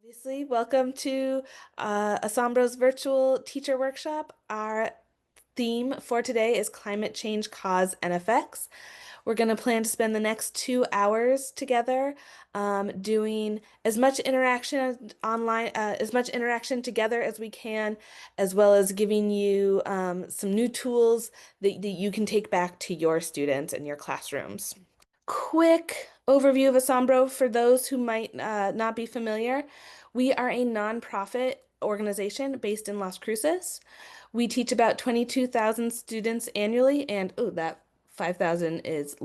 Obviously, welcome to Asombro's virtual teacher workshop. Our theme for today is climate change cause and effects. We're going to plan to spend the next 2 hours together doing as much interaction online, as much interaction together as we can, as well as giving you some new tools that you can take back to your students and your classrooms. Quick overview of Asombro for those who might not be familiar. We are a nonprofit organization based in Las Cruces. We teach about 22,000 students annually, and oh, that 5,000 is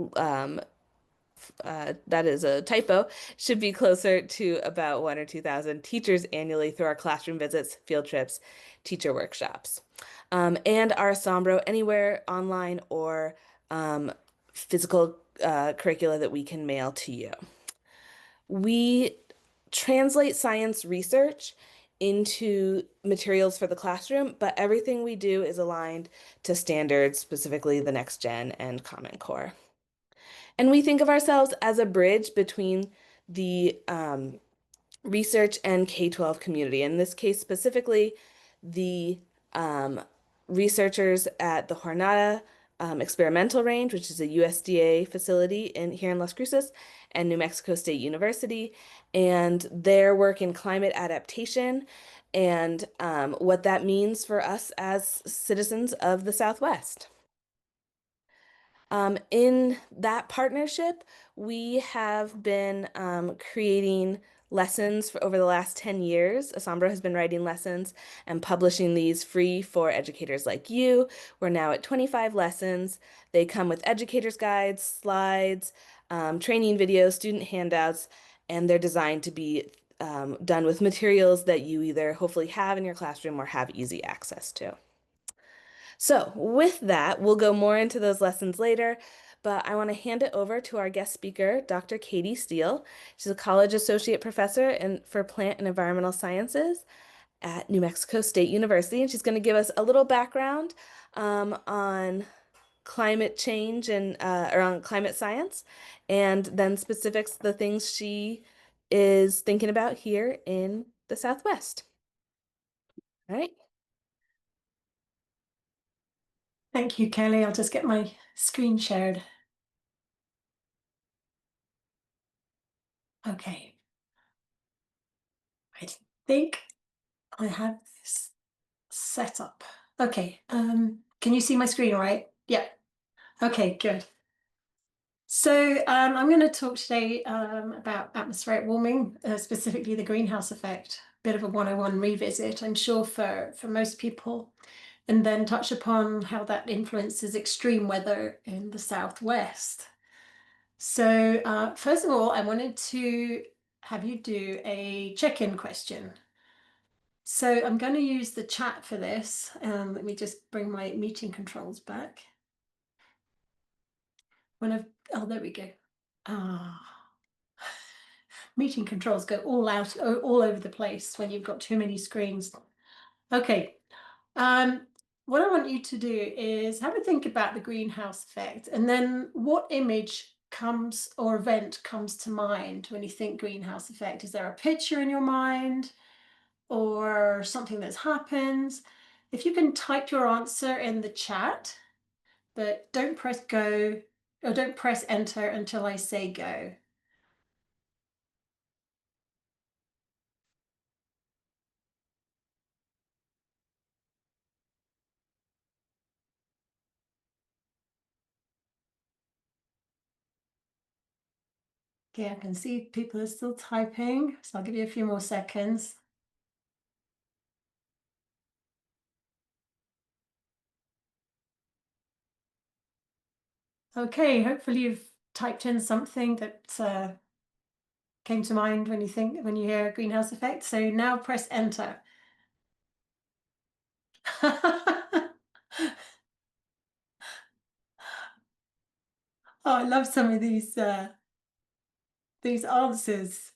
that is a typo. Should be closer to about 1 or 2,000 teachers annually through our classroom visits, field trips, teacher workshops, and our Asombro anywhere online or physical curricula that we can mail to you. We translate science research into materials for the classroom, but everything we do is aligned to standards, specifically the Next Gen and Common Core. And we think of ourselves as a bridge between the research and K-12 community. In this case, specifically, the researchers at the Jornada Experimental Range, which is a USDA facility here in Las Cruces, and New Mexico State University, and their work in climate adaptation and what that means for us as citizens of the Southwest. In that partnership, we have been creating lessons for over the last 10 years. Asombro has been writing lessons and publishing these free for educators like you. We're now at 25 lessons. They come with educators' guides, slides, training videos, student handouts, and they're designed to be done with materials that you either hopefully have in your classroom or have easy access to. So with that, we'll go more into those lessons later, but I want to hand it over to our guest speaker, Dr. Katie Steele. She's a college associate professor for plant and environmental sciences at New Mexico State University, and she's going to give us a little background on climate change and around climate science, and then specifics, the things she is thinking about here in the Southwest. All right. Thank you, Kelly. I'll just get my screen shared. Okay. I think I have this set up. Okay. Can you see my screen all right? Yeah. Okay, good. So I'm going to talk today about atmospheric warming, specifically the greenhouse effect. Bit of a 101 revisit, I'm sure, for most people, and then touch upon how that influences extreme weather in the Southwest. So first of all, I wanted to have you do a check-in question. So I'm going to use the chat for this. Let me just bring my meeting controls back. Oh, there we go. Ah, meeting controls go all over the place when you've got too many screens. Okay. What I want you to do is have a think about the greenhouse effect, and then what image comes or event comes to mind when you think greenhouse effect. Is there a picture in your mind or something that's happened? If you can type your answer in the chat, but don't press go or don't press enter until I say go. Okay, I can see people are still typing, so I'll give you a few more seconds. Okay, hopefully you've typed in something that came to mind when you hear greenhouse effect. So now press enter. Oh, I love some of these answers.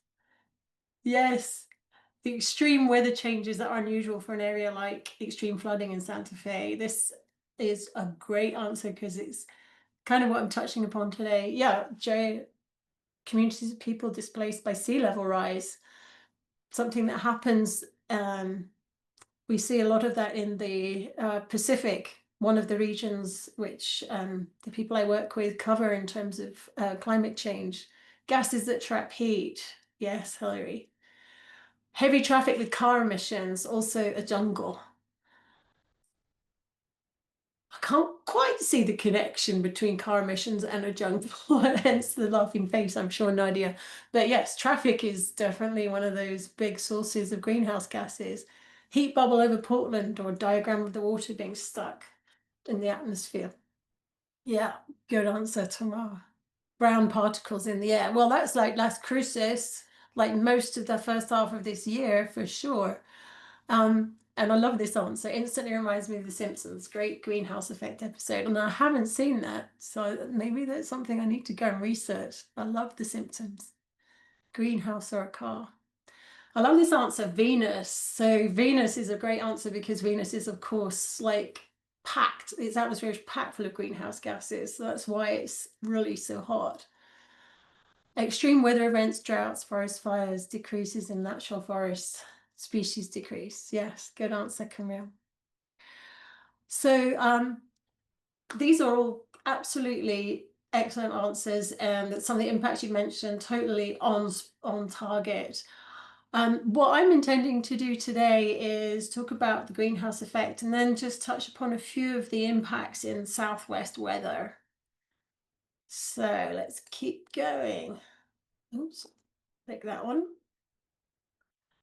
Yes, the extreme weather changes that are unusual for an area like extreme flooding in Santa Fe. This is a great answer because it's kind of what I'm touching upon today. Yeah, communities of people displaced by sea level rise. something that happens. We see a lot of that in the Pacific, one of the regions which the people I work with cover in terms of climate change. Gases that trap heat. Yes, Hilary. Heavy traffic with car emissions, also a jungle. I can't quite see the connection between car emissions and a jungle, hence the laughing face, I'm sure, Nadia. But yes, traffic is definitely one of those big sources of greenhouse gases. Heat bubble over Portland, or diagram of the water being stuck in the atmosphere. Yeah, good answer, Tamara. Brown particles in the air. Well, that's like Las Cruces, like most of the first half of this year for sure. And I love this answer. Instantly reminds me of The Simpsons, great greenhouse effect episode. And I haven't seen that, so maybe that's something I need to go and research. I love The Simpsons. Greenhouse or a car? I love this answer, Venus. So Venus is a great answer because Venus is, of course, like packed. Its atmosphere is packed full of greenhouse gases. So that's why it's really so hot. Extreme weather events, droughts, forest fires, decreases in natural forest species decrease. Yes, good answer, Camille. So these are all absolutely excellent answers, and some of the impacts you mentioned totally on target. What I'm intending to do today is talk about the greenhouse effect and then just touch upon a few of the impacts in Southwest weather. So let's keep going. Oops, pick that one.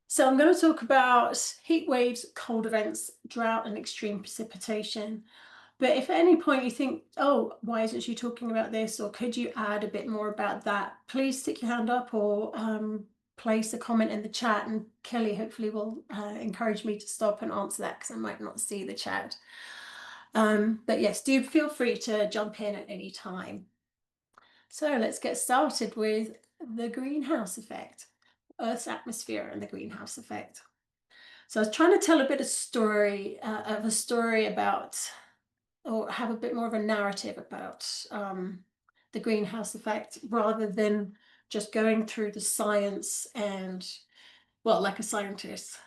So I'm going to talk about heat waves, cold events, drought, and extreme precipitation. But if at any point you think, oh, why isn't she talking about this? Or could you add a bit more about that? Please stick your hand up or place a comment in the chat, and Kelly hopefully will encourage me to stop and answer that because I might not see the chat. But yes, do feel free to jump in at any time. So let's get started with the greenhouse effect, Earth's atmosphere and the greenhouse effect. So I was trying to tell a bit of a story about, or have a bit more of a narrative about the greenhouse effect rather than just going through the science and, well, like a scientist.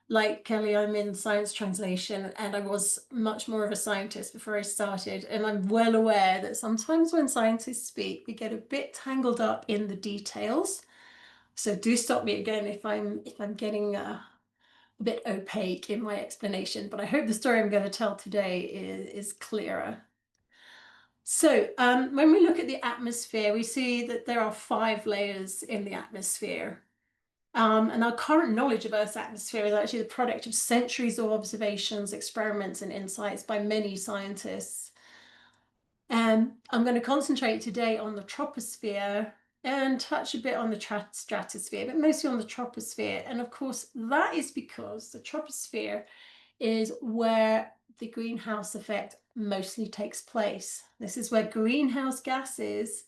Like Kelly, I'm in science translation, and I was much more of a scientist before I started. And I'm well aware that sometimes when scientists speak, we get a bit tangled up in the details. So do stop me again if I'm getting a bit opaque in my explanation. But I hope the story I'm going to tell today is clearer. So when we look at the atmosphere, we see that there are 5 layers in the atmosphere. And our current knowledge of Earth's atmosphere is actually the product of centuries of observations, experiments, and insights by many scientists. And I'm going to concentrate today on the troposphere and touch a bit on the stratosphere, but mostly on the troposphere. And of course, that is because the troposphere is where the greenhouse effect mostly takes place. This is where greenhouse gases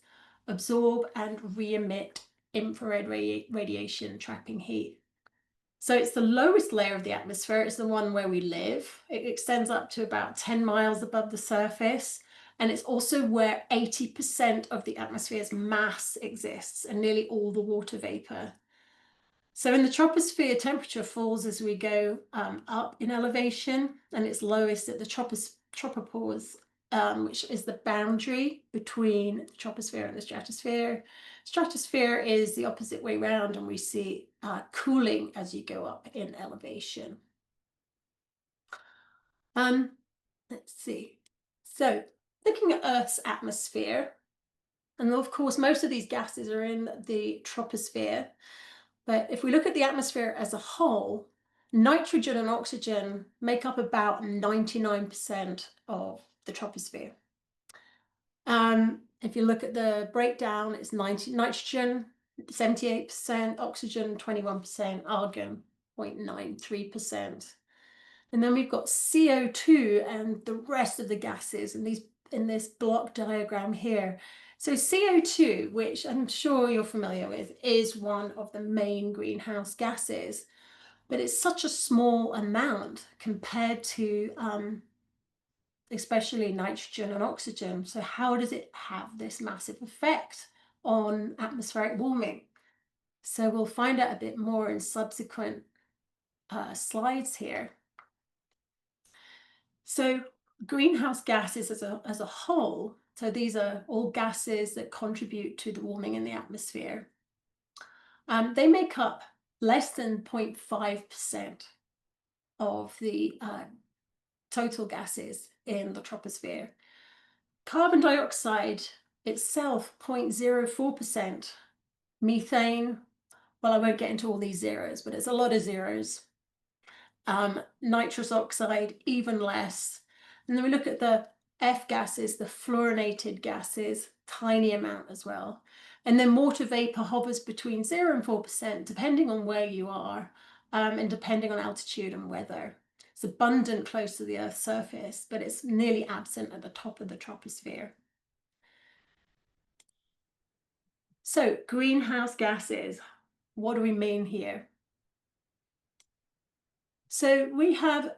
absorb and re-emit infrared radiation, trapping heat. So it's the lowest layer of the atmosphere. It's the one where we live. It extends up to about 10 miles above the surface. And it's also where 80% of the atmosphere's mass exists and nearly all the water vapor. So in the troposphere, temperature falls as we go up in elevation, and it's lowest at the tropopause, which is the boundary between the troposphere and the stratosphere. Stratosphere is the opposite way around, and we see cooling as you go up in elevation. Let's see. So looking at Earth's atmosphere, and of course, most of these gases are in the troposphere. But if we look at the atmosphere as a whole, nitrogen and oxygen make up about 99% of the troposphere. If you look at the breakdown, it's nitrogen, 78%, oxygen, 21%, argon, 0.93%. And then we've got CO2 and the rest of the gases in this block diagram here. So CO2, which I'm sure you're familiar with, is one of the main greenhouse gases, but it's such a small amount compared to especially nitrogen and oxygen. So how does it have this massive effect on atmospheric warming? So we'll find out a bit more in subsequent slides here. So greenhouse gases as a whole, so these are all gases that contribute to the warming in the atmosphere. They make up less than 0.5% of the total gases in the troposphere. Carbon dioxide itself, 0.04%. Methane, well, I won't get into all these zeros, but it's a lot of zeros. Nitrous oxide, even less. And then we look at the F gases, the fluorinated gases, tiny amount as well. And then water vapor hovers between 0 and 4%, depending on where you are, and depending on altitude and weather. It's abundant close to the Earth's surface, but it's nearly absent at the top of the troposphere. So greenhouse gases, what do we mean here? So we have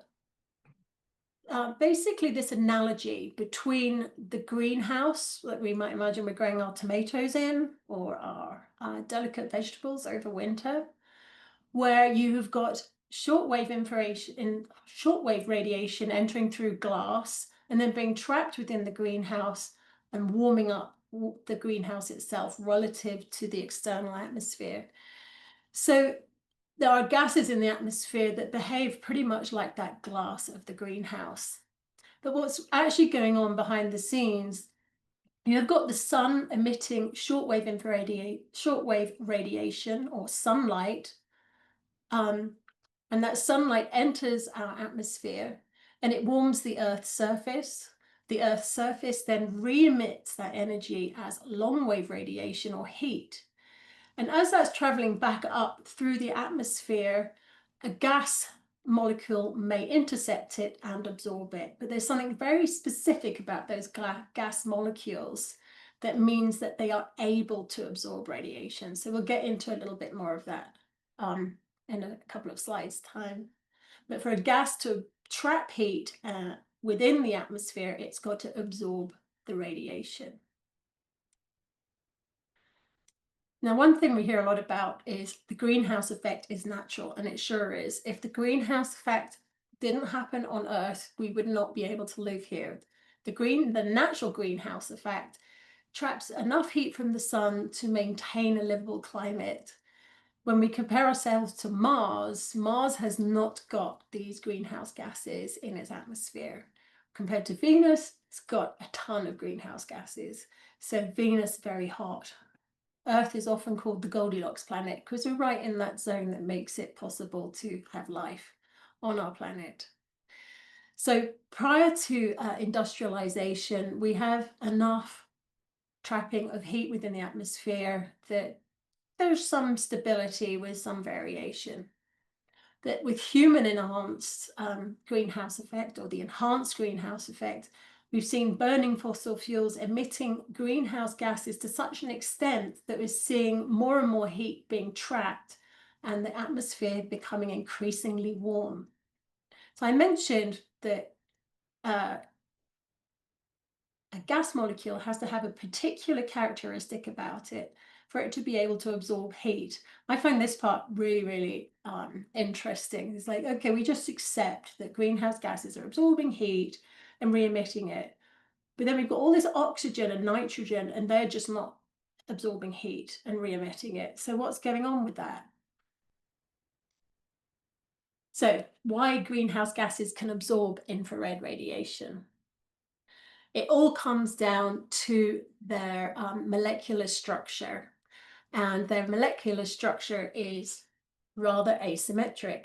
basically this analogy between the greenhouse that we might imagine we're growing our tomatoes in, or our delicate vegetables over winter, where you've got shortwave radiation entering through glass and then being trapped within the greenhouse and warming up the greenhouse itself relative to the external atmosphere. So there are gases in the atmosphere that behave pretty much like that glass of the greenhouse. But what's actually going on behind the scenes, you've got the sun emitting shortwave radiation or sunlight, and that sunlight enters our atmosphere and it warms the Earth's surface. The Earth's surface then re-emits that energy as long-wave radiation or heat. And as that's traveling back up through the atmosphere, a gas molecule may intercept it and absorb it. But there's something very specific about those gas molecules that means that they are able to absorb radiation. So we'll get into a little bit more of that in a couple of slides' time. But for a gas to trap heat within the atmosphere, it's got to absorb the radiation. Now, one thing we hear a lot about is the greenhouse effect is natural, and it sure is. If the greenhouse effect didn't happen on Earth, we would not be able to live here. The natural greenhouse effect traps enough heat from the sun to maintain a livable climate. When we compare ourselves to Mars, Mars has not got these greenhouse gases in its atmosphere. Compared to Venus, it's got a ton of greenhouse gases. So Venus, very hot. Earth is often called the Goldilocks planet because we're right in that zone that makes it possible to have life on our planet. So prior to industrialization, we have enough trapping of heat within the atmosphere that there's some stability with some variation. That with human enhanced greenhouse effect, or the enhanced greenhouse effect, we've seen burning fossil fuels emitting greenhouse gases to such an extent that we're seeing more and more heat being trapped and the atmosphere becoming increasingly warm. So I mentioned that a gas molecule has to have a particular characteristic about it for it to be able to absorb heat. I find this part really, really interesting. It's like, okay, we just accept that greenhouse gases are absorbing heat and re-emitting it. But then we've got all this oxygen and nitrogen, and they're just not absorbing heat and re-emitting it. So what's going on with that? So why greenhouse gases can absorb infrared radiation? It all comes down to their molecular structure, and their molecular structure is rather asymmetric.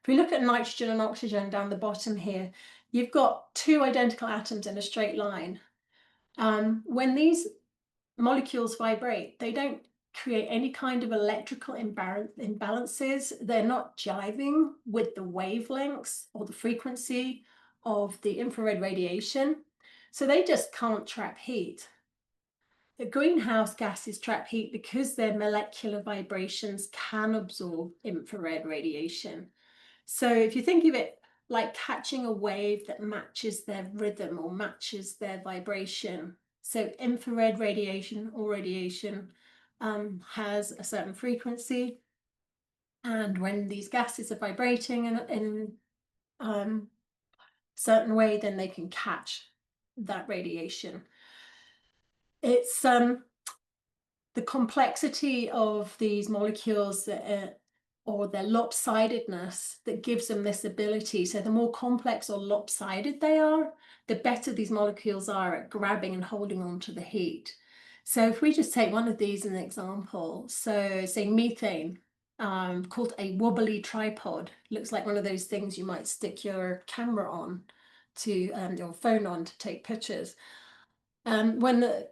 If we look at nitrogen and oxygen down the bottom here, you've got two identical atoms in a straight line. When these molecules vibrate, they don't create any kind of electrical imbalances. They're not jiving with the wavelengths or the frequency of the infrared radiation. So they just can't trap heat. The greenhouse gases trap heat because their molecular vibrations can absorb infrared radiation. So if you think of it like catching a wave that matches their rhythm or matches their vibration. So infrared radiation or radiation has a certain frequency, and when these gases are vibrating in certain way, then they can catch that radiation. It's the complexity of these molecules or their lopsidedness that gives them this ability. So the more complex or lopsided they are, the better these molecules are at grabbing and holding on to the heat. So if we just take one of these as an example, so say methane, called a wobbly tripod, looks like one of those things you might stick your camera on to your phone on to take pictures. When the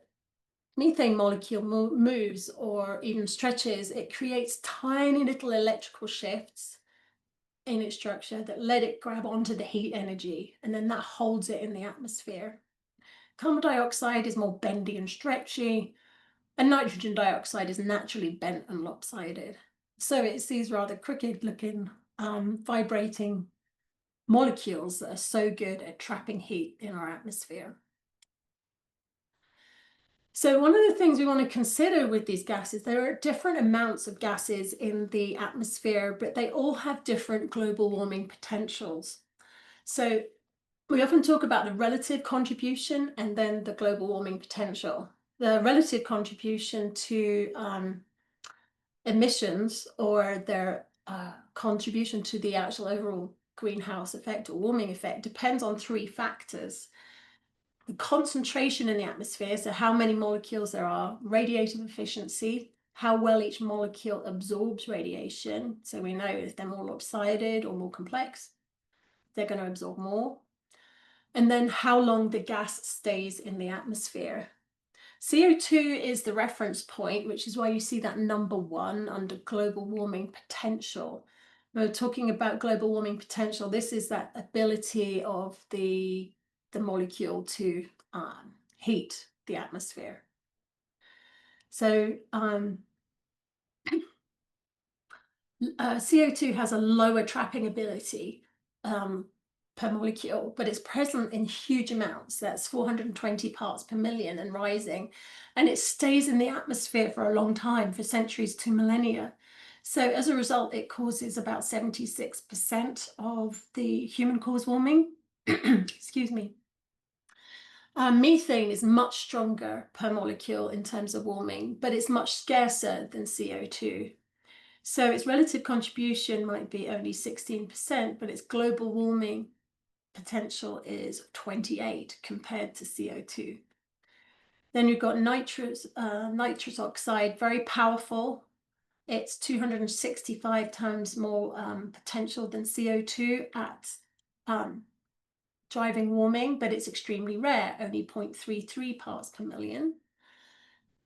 methane molecule moves or even stretches, it creates tiny little electrical shifts in its structure that let it grab onto the heat energy, and then that holds it in the atmosphere. Carbon dioxide is more bendy and stretchy, and nitrogen dioxide is naturally bent and lopsided. So it's these rather crooked looking vibrating molecules that are so good at trapping heat in our atmosphere. So one of the things we want to consider with these gases, there are different amounts of gases in the atmosphere, but they all have different global warming potentials. So we often talk about the relative contribution and then the global warming potential. The relative contribution to emissions, or their contribution to the actual overall greenhouse effect or warming effect, depends on three factors: the concentration in the atmosphere, so how many molecules there are, radiative efficiency, how well each molecule absorbs radiation, so we know if they're more lopsided or more complex, they're going to absorb more, and then how long the gas stays in the atmosphere. CO2 is the reference point, which is why you see that number 1 under global warming potential. When we're talking about global warming potential, this is that ability of the molecule to heat the atmosphere. So CO2 has a lower trapping ability per molecule, but it's present in huge amounts. That's 420 parts per million and rising. And it stays in the atmosphere for a long time, for centuries to millennia. So as a result, it causes about 76% of the human-caused warming. Excuse me. Methane is much stronger per molecule in terms of warming, but it's much scarcer than CO2. So its relative contribution might be only 16%, but its global warming potential is 28 compared to CO2. Then you've got nitrous oxide, very powerful. It's 265 times more potential than CO2 at driving warming, but it's extremely rare, only 0.33 parts per million.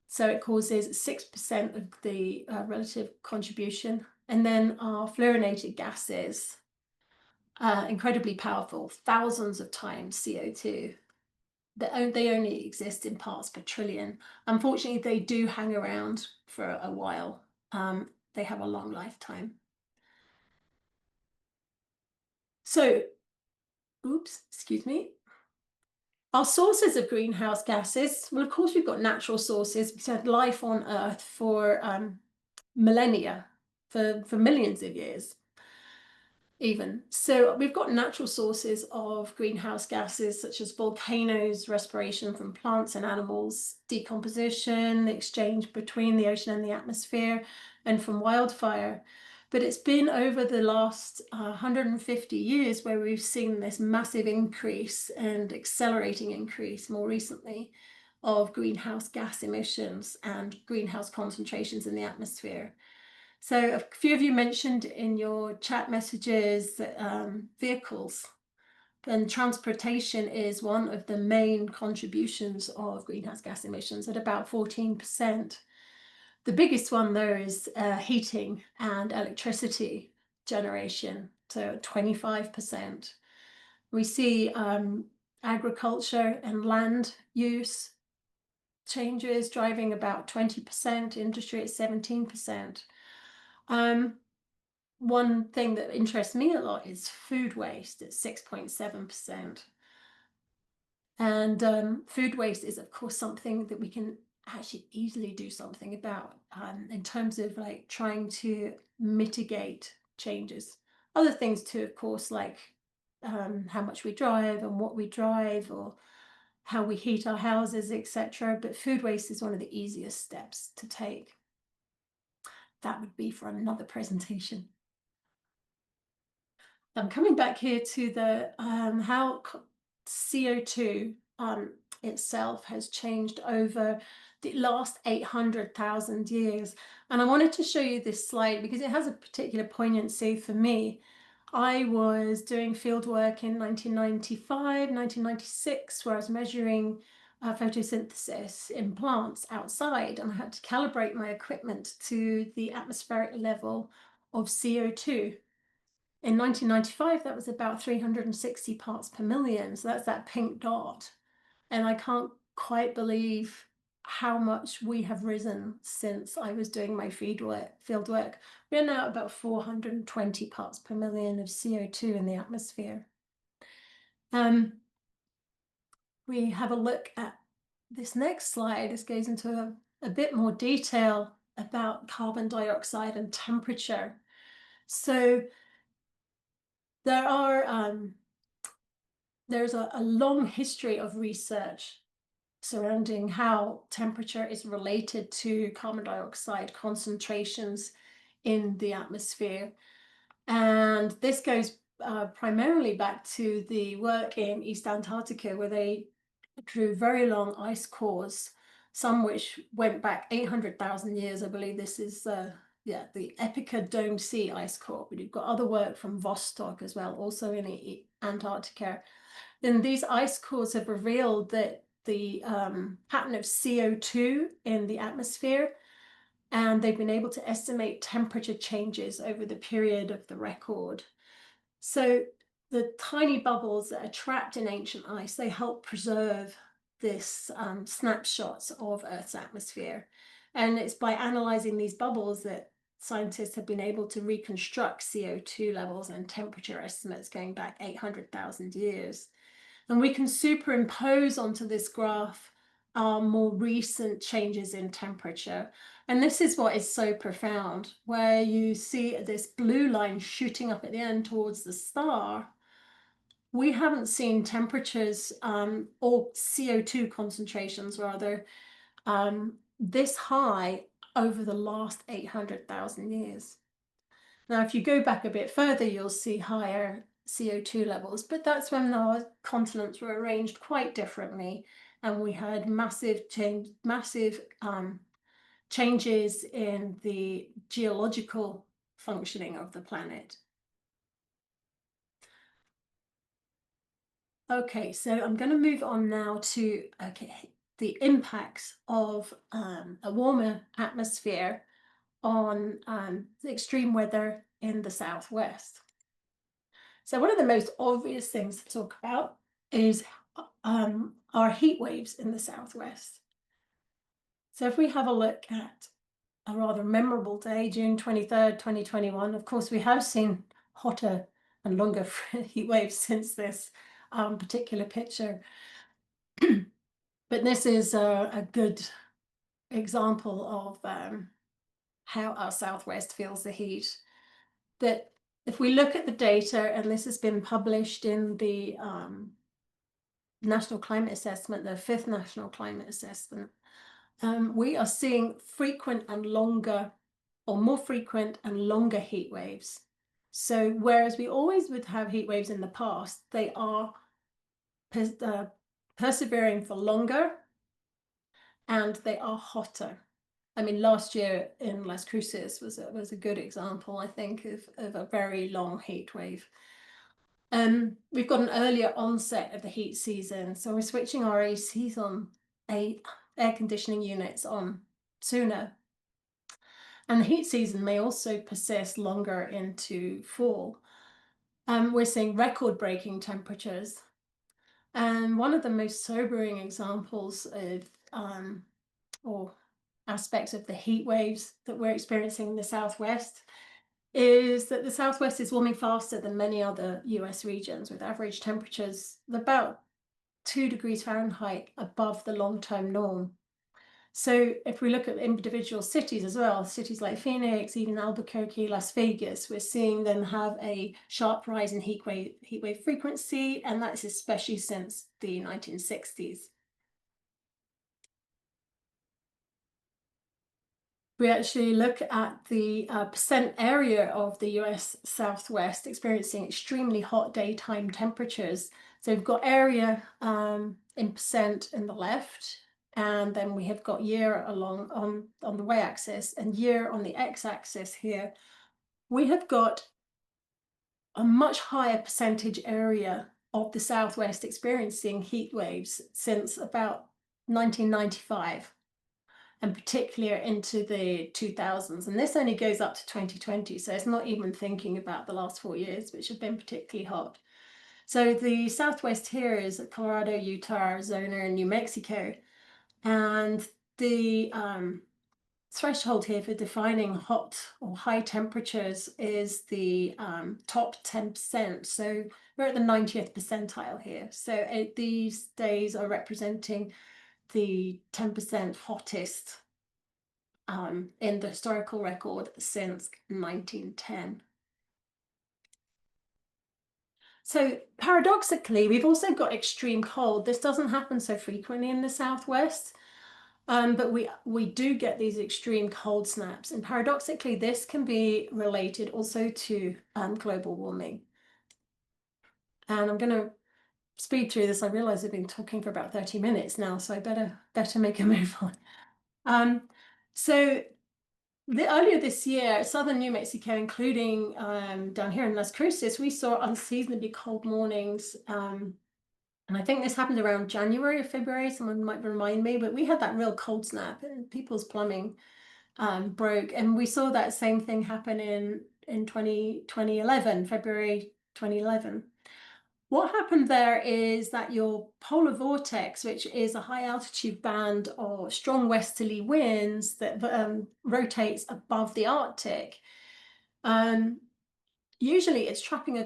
So it causes 6% of the relative contribution. And then our fluorinated gases, incredibly powerful, thousands of times CO2. They only exist in parts per trillion. Unfortunately, they do hang around for a while. They have a long lifetime. So, oops, excuse me. Our sources of greenhouse gases, well, of course, we've got natural sources. We've had life on Earth for millennia, for millions of years even. So we've got natural sources of greenhouse gases such as volcanoes, respiration from plants and animals, decomposition, the exchange between the ocean and the atmosphere, and from wildfire. But it's been over the last 150 years where we've seen this massive increase and accelerating increase more recently of greenhouse gas emissions and greenhouse concentrations in the atmosphere. So a few of you mentioned in your chat messages that vehicles and transportation is one of the main contributions of greenhouse gas emissions at about 14%. The biggest one though is heating and electricity generation, so 25%. We see agriculture and land use changes driving about 20%, industry at 17%. One thing that interests me a lot is food waste at 6.7%. And food waste is, of course, something that we can actually easily do something about in terms of like trying to mitigate changes. Other things too, of course, like how much we drive and what we drive, or how we heat our houses, etc. But food waste is one of the easiest steps to take. That would be for another presentation. I'm coming back here to the how CO2 itself has changed over the last 800,000 years. And I wanted to show you this slide because it has a particular poignancy for me. I was doing field work in 1995, 1996, where I was measuring photosynthesis in plants outside, and I had to calibrate my equipment to the atmospheric level of CO2. In 1995, that was about 360 parts per million. So that's that pink dot. And I can't quite believe how much we have risen since I was doing my field work. We're now at about 420 parts per million of CO2 in the atmosphere. We have a look at this next slide. This goes into a bit more detail about carbon dioxide and temperature. So there's a long history of research surrounding how temperature is related to carbon dioxide concentrations in the atmosphere. And this goes primarily back to the work in East Antarctica, where they drew very long ice cores, some which went back 800,000 years. I believe this is the Epica Dome Sea ice core. But you've got other work from Vostok as well, also in Antarctica. Then these ice cores have revealed that the pattern of CO2 in the atmosphere, and they've been able to estimate temperature changes over the period of the record. So the tiny bubbles that are trapped in ancient ice, they help preserve this snapshots of Earth's atmosphere. And it's by analyzing these bubbles that scientists have been able to reconstruct CO2 levels and temperature estimates going back 800,000 years. And we can superimpose onto this graph more recent changes in temperature. And this is what is so profound, where you see this blue line shooting up at the end towards the star. We haven't seen temperatures or CO2 concentrations rather this high over the last 800,000 years. Now, if you go back a bit further, you'll see higher CO2 levels, but that's when our continents were arranged quite differently, and we had massive changes in the geological functioning of the planet. Okay, so I'm going to move on now to the impacts of a warmer atmosphere on the extreme weather in the southwest. So one of the most obvious things to talk about is our heat waves in the southwest. So if we have a look at a rather memorable day, June 23rd, 2021, of course, we have seen hotter and longer heat waves since this particular picture. But this is a good example of how our southwest feels the heat. That if we look at the data, and this has been published in the National Climate Assessment, the 5th National Climate Assessment, we are seeing frequent and longer, or more frequent and longer heat waves. So whereas we always would have heat waves in the past, they are persevering for longer, and they are hotter. I mean, last year in Las Cruces was a good example, I think, of a very long heat wave. We've got an earlier onset of the heat season, so we're switching our ACs on, air conditioning units on sooner. And the heat season may also persist longer into fall. We're seeing record-breaking temperatures. And one of the most sobering examples of or aspects of the heat waves that we're experiencing in the southwest is that the southwest is warming faster than many other US regions, with average temperatures about 2 degrees Fahrenheit above the long-term norm. So if we look at individual cities as well, cities like Phoenix, even Albuquerque, Las Vegas, we're seeing them have a sharp rise in heat wave frequency, and that's especially since the 1960s. We actually look at the percent area of the US Southwest experiencing extremely hot daytime temperatures. So we've got area in percent in the left, and then we have got year along on the y-axis and year on the x-axis here. We have got a much higher percentage area of the Southwest experiencing heat waves since about 1995. And particularly into the 2000s. And this only goes up to 2020, so it's not even thinking about the last 4 years, which have been particularly hot. So the Southwest here is Colorado, Utah, Arizona, and New Mexico. And the threshold here for defining hot or high temperatures is the top 10%. So we're at the 90th percentile here. So these days are representing the 10% hottest in the historical record since 1910. So paradoxically, we've also got extreme cold. This doesn't happen so frequently in the Southwest, but we do get these extreme cold snaps. And paradoxically, this can be related also to global warming. And I'm going to speed through this. I realize I've been talking for about 30 minutes now, so I better make a move on. So earlier this year, southern New Mexico, including down here in Las Cruces, we saw unseasonably cold mornings. And I think this happened around January or February. Someone might remind me, but we had that real cold snap and people's plumbing broke. And we saw that same thing happen in 2011, February 2011. What happened there is that your polar vortex, which is a high altitude band of strong westerly winds that rotates above the Arctic, usually it's trapping a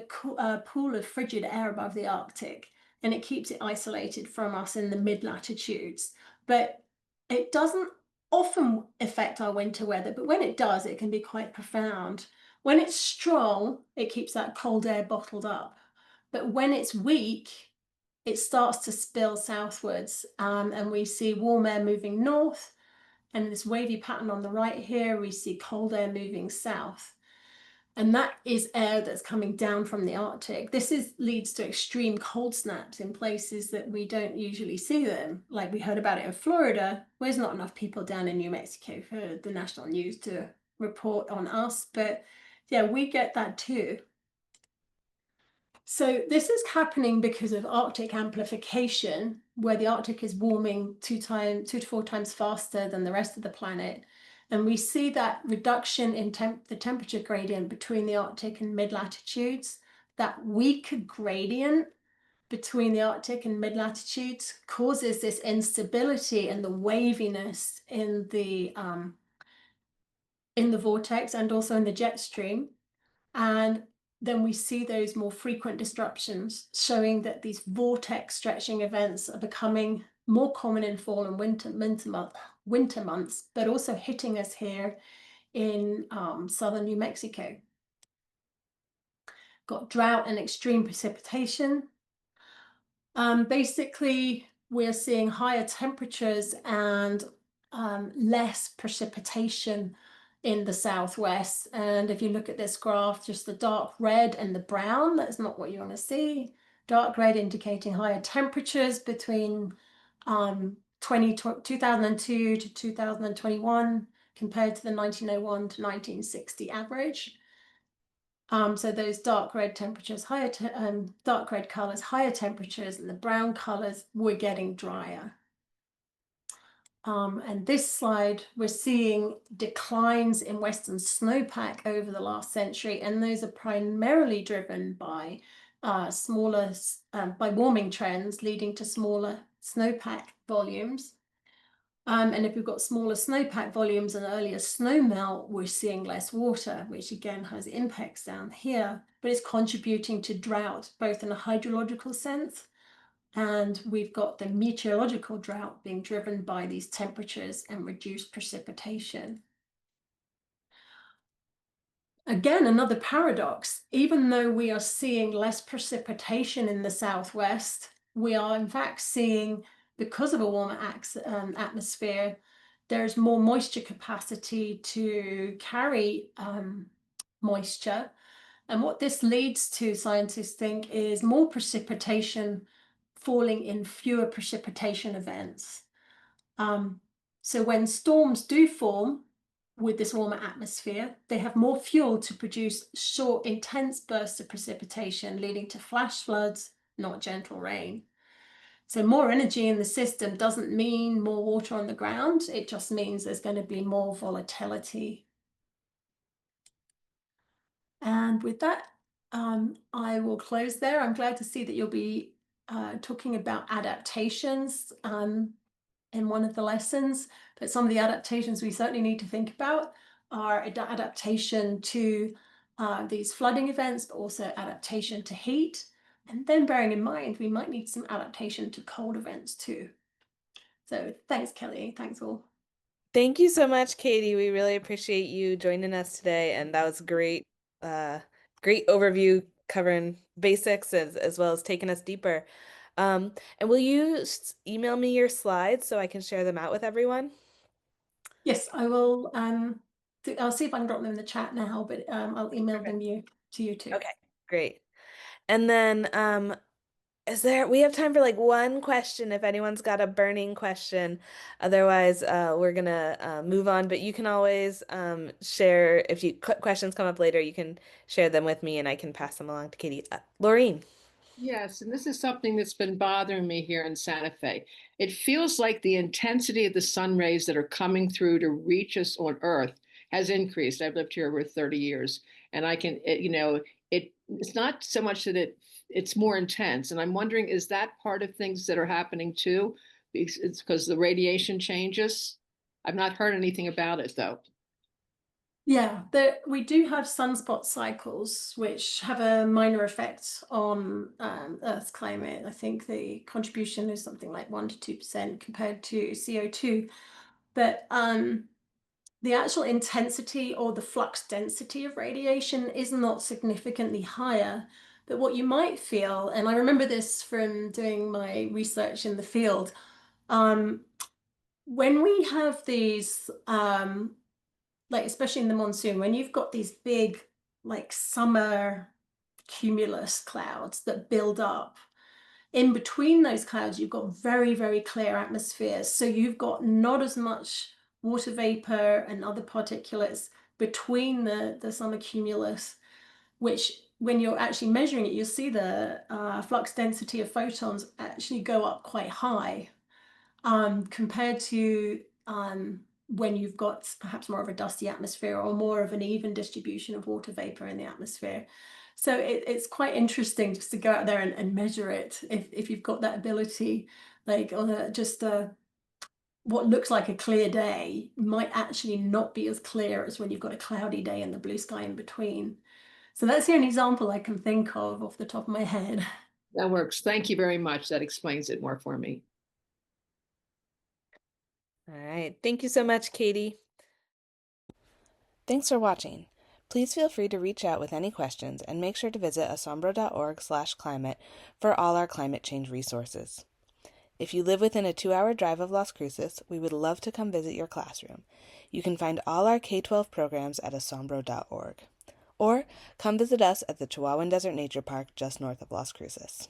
pool of frigid air above the Arctic, and it keeps it isolated from us in the mid-latitudes. But it doesn't often affect our winter weather, but when it does, it can be quite profound. When it's strong, it keeps that cold air bottled up. But when it's weak, it starts to spill southwards, and we see warm air moving north, and this wavy pattern on the right here, we see cold air moving south. And that is air that's coming down from the Arctic. Leads to extreme cold snaps in places that we don't usually see them. Like we heard about it in Florida. There's not enough people down in New Mexico for the national news to report on us, but yeah, we get that too. So this is happening because of Arctic amplification, where the Arctic is warming 2 to 4 times faster than the rest of the planet. And we see that reduction in the temperature gradient between the Arctic and mid-latitudes. That weaker gradient between the Arctic and mid-latitudes causes this instability and the waviness in the vortex and also in the jet stream. And then we see those more frequent disruptions, showing that these vortex stretching events are becoming more common in fall and winter months, but also hitting us here in southern New Mexico. Got drought and extreme precipitation. Basically, we're seeing higher temperatures and less precipitation in the Southwest. And if you look at this graph, just the dark red and the brown, that's not what you want to see. Dark red indicating higher temperatures between 2002 to 2021 compared to the 1901 to 1960 average. So those dark red temperatures, dark red colors, higher temperatures, and the brown colors, we're getting drier. And this slide, we're seeing declines in Western snowpack over the last century, and those are primarily driven by by warming trends leading to smaller snowpack volumes. And if we've got smaller snowpack volumes and earlier snowmelt, we're seeing less water, which again has impacts down here, but it's contributing to drought, both in a hydrological sense And we've got the meteorological drought being driven by these temperatures and reduced precipitation. Again, another paradox. Even though we are seeing less precipitation in the southwest, we are in fact seeing, because of a warmer atmosphere, there's more moisture capacity to carry moisture. And what this leads to, scientists think, is more precipitation falling in fewer precipitation events. Um, so when storms do form with this warmer atmosphere, they have more fuel to produce short, intense bursts of precipitation, leading to flash floods, not gentle rain. So more energy in the system doesn't mean more water on the ground. It just means there's going to be more volatility. And with that, I will close there. I'm glad to see that you'll be talking about adaptations in one of the lessons, but some of the adaptations we certainly need to think about are adaptation to these flooding events, but also adaptation to heat. And then bearing in mind, we might need some adaptation to cold events too. So thanks, Kelly. Thanks all. Thank you so much, Katie. We really appreciate you joining us today, and that was great, uh, great overview covering basics as well as taking us deeper. And will you email me your slides so I can share them out with everyone? Yes, I will. I'll see if I can drop them in the chat now, but I'll email Perfect. them to you too. Okay, great. And then, we have time for like one question if anyone's got a burning question. Otherwise, we're gonna move on, but you can always share if you questions come up later, you can share them with me and I can pass them along to Katie. Laureen. Yes, and this is something that's been bothering me here in Santa Fe. It feels like the intensity of the sun rays that are coming through to reach us on Earth has increased. I've lived here over 30 years, and it's not so much that it's more intense. And I'm wondering, is that part of things that are happening too? It's because the radiation changes. I've not heard anything about it though. Yeah, we do have sunspot cycles, which have a minor effect on Earth's climate. I think the contribution is something like 1 to 2% compared to CO2. But the actual intensity or the flux density of radiation is not significantly higher. But what you might feel, and I remember this from doing my research in the field, um, when we have these like especially in the monsoon, when you've got these big like summer cumulus clouds that build up, in between those clouds you've got very, very clear atmospheres, so you've got not as much water vapor and other particulates between the summer cumulus, which when you're actually measuring it, you'll see the flux density of photons actually go up quite high compared to when you've got perhaps more of a dusty atmosphere or more of an even distribution of water vapor in the atmosphere. So it's quite interesting just to go out there and measure it if you've got that ability, like on just what looks like a clear day might actually not be as clear as when you've got a cloudy day and the blue sky in between. So that's the only example I can think of off the top of my head. That works. Thank you very much. That explains it more for me. All right. Thank you so much, Katie. Thanks for watching. Please feel free to reach out with any questions and make sure to visit asombro.org/climate for all our climate change resources. If you live within a 2-hour drive of Las Cruces, we would love to come visit your classroom. You can find all our K-12 programs at asombro.org. Or come visit us at the Chihuahuan Desert Nature Park just north of Las Cruces.